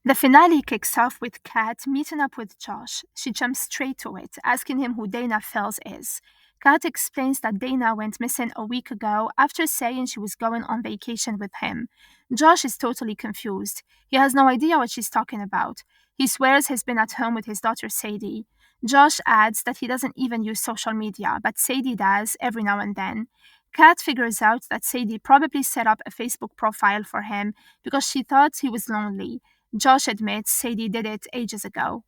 The finale kicks off with Kat meeting up with Josh. She jumps straight to it, asking him who Dana Fells is. Kat explains that Dana went missing a week ago after saying she was going on vacation with him. Josh is totally confused. He has no idea what she's talking about. He swears he's been at home with his daughter Sadie. Josh adds that he doesn't even use social media, but Sadie does every now and then. Kat figures out that Sadie probably set up a Facebook profile for him because she thought he was lonely. Josh admits Sadie did it ages ago.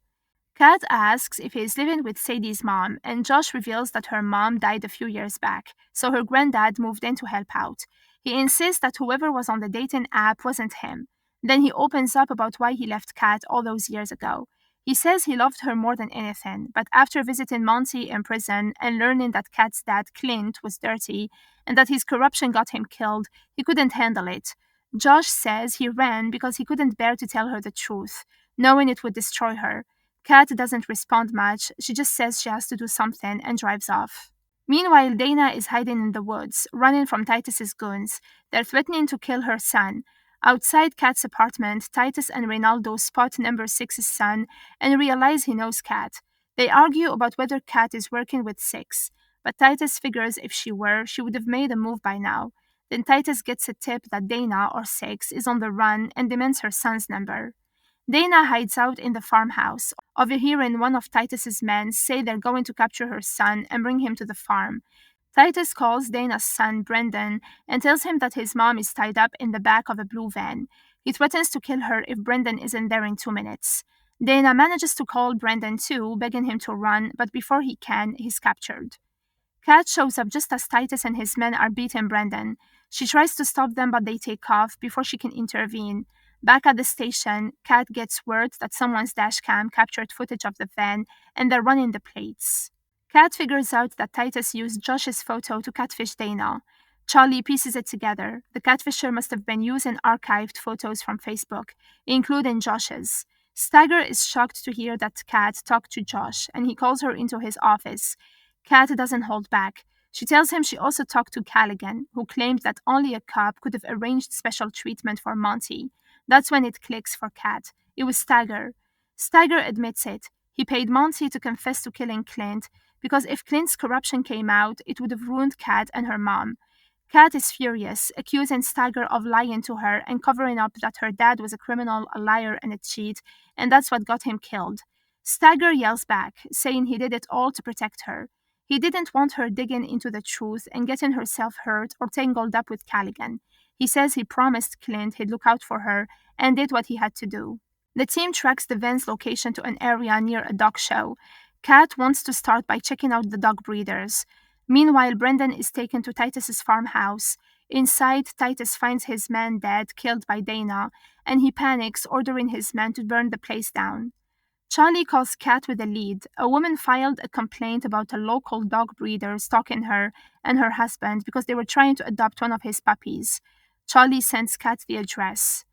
Kat asks if he is living with Sadie's mom, and Josh reveals that her mom died a few years back, so her granddad moved in to help out. He insists that whoever was on the dating app wasn't him. Then he opens up about why he left Kat all those years ago. He says he loved her more than anything, but after visiting Monty in prison and learning that Kat's dad, Clint, was dirty and that his corruption got him killed, he couldn't handle it. Josh says he ran because he couldn't bear to tell her the truth, knowing it would destroy her. Kat doesn't respond much, she just says she has to do something and drives off. Meanwhile, Dana is hiding in the woods, running from Titus's goons. They're threatening to kill her son. Outside Kat's apartment, Titus and Reynaldo spot number Six's son and realize he knows Kat. They argue about whether Kat is working with Six, but Titus figures if she were, she would have made a move by now. Then Titus gets a tip that Dana, or Six, is on the run and demands her son's number. Dana hides out in the farmhouse, overhearing one of Titus's men say they're going to capture her son and bring him to the farm. Titus calls Dana's son, Brendan, and tells him that his mom is tied up in the back of a blue van. He threatens to kill her if Brendan isn't there in 2 minutes. Dana manages to call Brendan too, begging him to run, but before he can, he's captured. Kat shows up just as Titus and his men are beating Brendan. She tries to stop them, but they take off before she can intervene. Back at the station, Kat gets word that someone's dashcam captured footage of the van and they're running the plates. Kat figures out that Titus used Josh's photo to catfish Dana. Charlie pieces it together. The catfisher must have been using archived photos from Facebook, including Josh's. Stagger is shocked to hear that Kat talked to Josh, and he calls her into his office. Kat doesn't hold back. She tells him she also talked to Callaghan, who claimed that only a cop could have arranged special treatment for Monty. That's when it clicks for Kat. It was Stagger. Stagger admits it. He paid Monty to confess to killing Clint, because if Clint's corruption came out, it would have ruined Kat and her mom. Kat is furious, accusing Stagger of lying to her and covering up that her dad was a criminal, a liar, and a cheat, and that's what got him killed. Stagger yells back, saying he did it all to protect her. He didn't want her digging into the truth and getting herself hurt or tangled up with Callaghan. He says he promised Clint he'd look out for her and did what he had to do. The team tracks the van's location to an area near a dog show. Kat wants to start by checking out the dog breeders. Meanwhile, Brendan is taken to Titus's farmhouse. Inside, Titus finds his man dead, killed by Dana, and he panics, ordering his men to burn the place down. Charlie calls Kat with a lead. A woman filed a complaint about a local dog breeder stalking her and her husband because they were trying to adopt one of his puppies. Charlie sends Kat the address.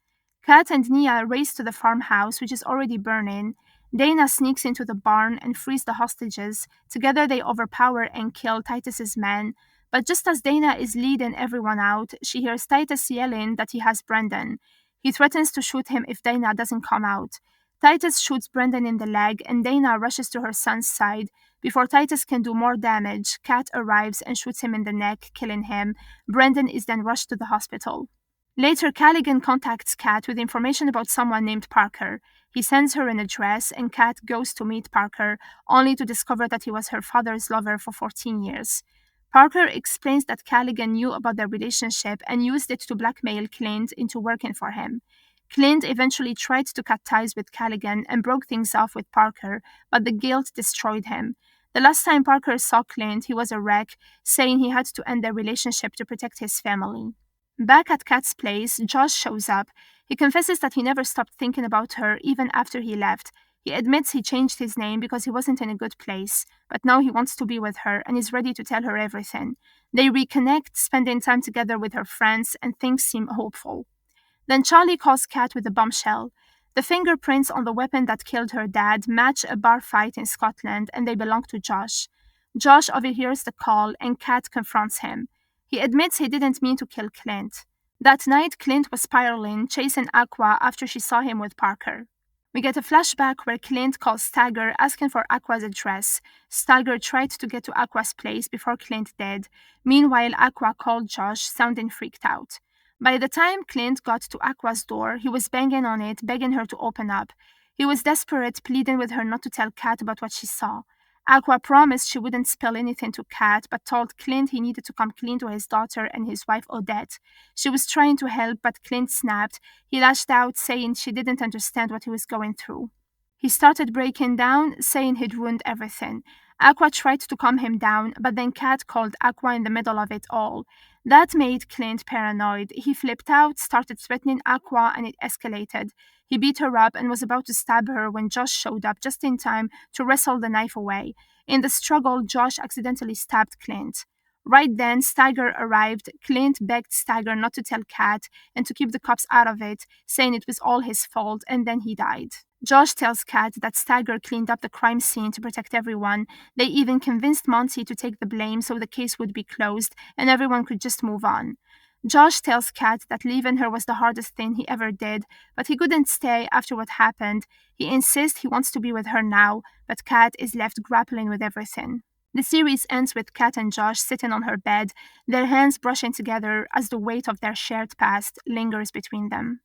Kat and Nia race to the farmhouse, which is already burning. Dana sneaks into the barn and frees the hostages. Together they overpower and kill Titus's men. But just as Dana is leading everyone out, she hears Titus yelling that he has Brendan. He threatens to shoot him if Dana doesn't come out. Titus shoots Brendan in the leg, and Dana rushes to her son's side. Before Titus can do more damage, Kat arrives and shoots him in the neck, killing him. Brendan is then rushed to the hospital. Later, Callaghan contacts Kat with information about someone named Parker. He sends her an address, and Kat goes to meet Parker, only to discover that he was her father's lover for 14 years. Parker explains that Callaghan knew about their relationship and used it to blackmail Clint into working for him. Clint eventually tried to cut ties with Callaghan and broke things off with Parker, but the guilt destroyed him. The last time Parker saw Clint, he was a wreck, saying he had to end their relationship to protect his family. Back at Kat's place, Josh shows up. He confesses that he never stopped thinking about her even after he left. He admits he changed his name because he wasn't in a good place, but now he wants to be with her and is ready to tell her everything. They reconnect, spending time together with her friends, and things seem hopeful. Then Charlie calls Kat with a bombshell. The fingerprints on the weapon that killed her dad match a bar fight in Scotland, and they belong to Josh. Josh overhears the call, and Kat confronts him. He admits he didn't mean to kill Clint. That night, Clint was spiraling, chasing Aqua after she saw him with Parker. We get a flashback where Clint calls Stagger asking for Aqua's address. Stagger tried to get to Aqua's place before Clint did. Meanwhile, Aqua called Josh, sounding freaked out. By the time Clint got to Aqua's door, he was banging on it, begging her to open up. He was desperate, pleading with her not to tell Kat about what she saw. Aqua promised she wouldn't spill anything to Kat, but told Clint he needed to come clean to his daughter and his wife Odette. She was trying to help, but Clint snapped. He lashed out, saying she didn't understand what he was going through. He started breaking down, saying he'd ruined everything. Aqua tried to calm him down, but then Kat called Aqua in the middle of it all. That made Clint paranoid. He flipped out, started threatening Aqua, and it escalated. He beat her up and was about to stab her when Josh showed up just in time to wrestle the knife away. In the struggle, Josh accidentally stabbed Clint. Right then, Stagger arrived. Clint begged Stagger not to tell Kat and to keep the cops out of it, saying it was all his fault, and then he died. Josh tells Kat that Stagger cleaned up the crime scene to protect everyone. They even convinced Monty to take the blame so the case would be closed and everyone could just move on. Josh tells Kat that leaving her was the hardest thing he ever did, but he couldn't stay after what happened. He insists he wants to be with her now, but Kat is left grappling with everything. The series ends with Kat and Josh sitting on her bed, their hands brushing together as the weight of their shared past lingers between them.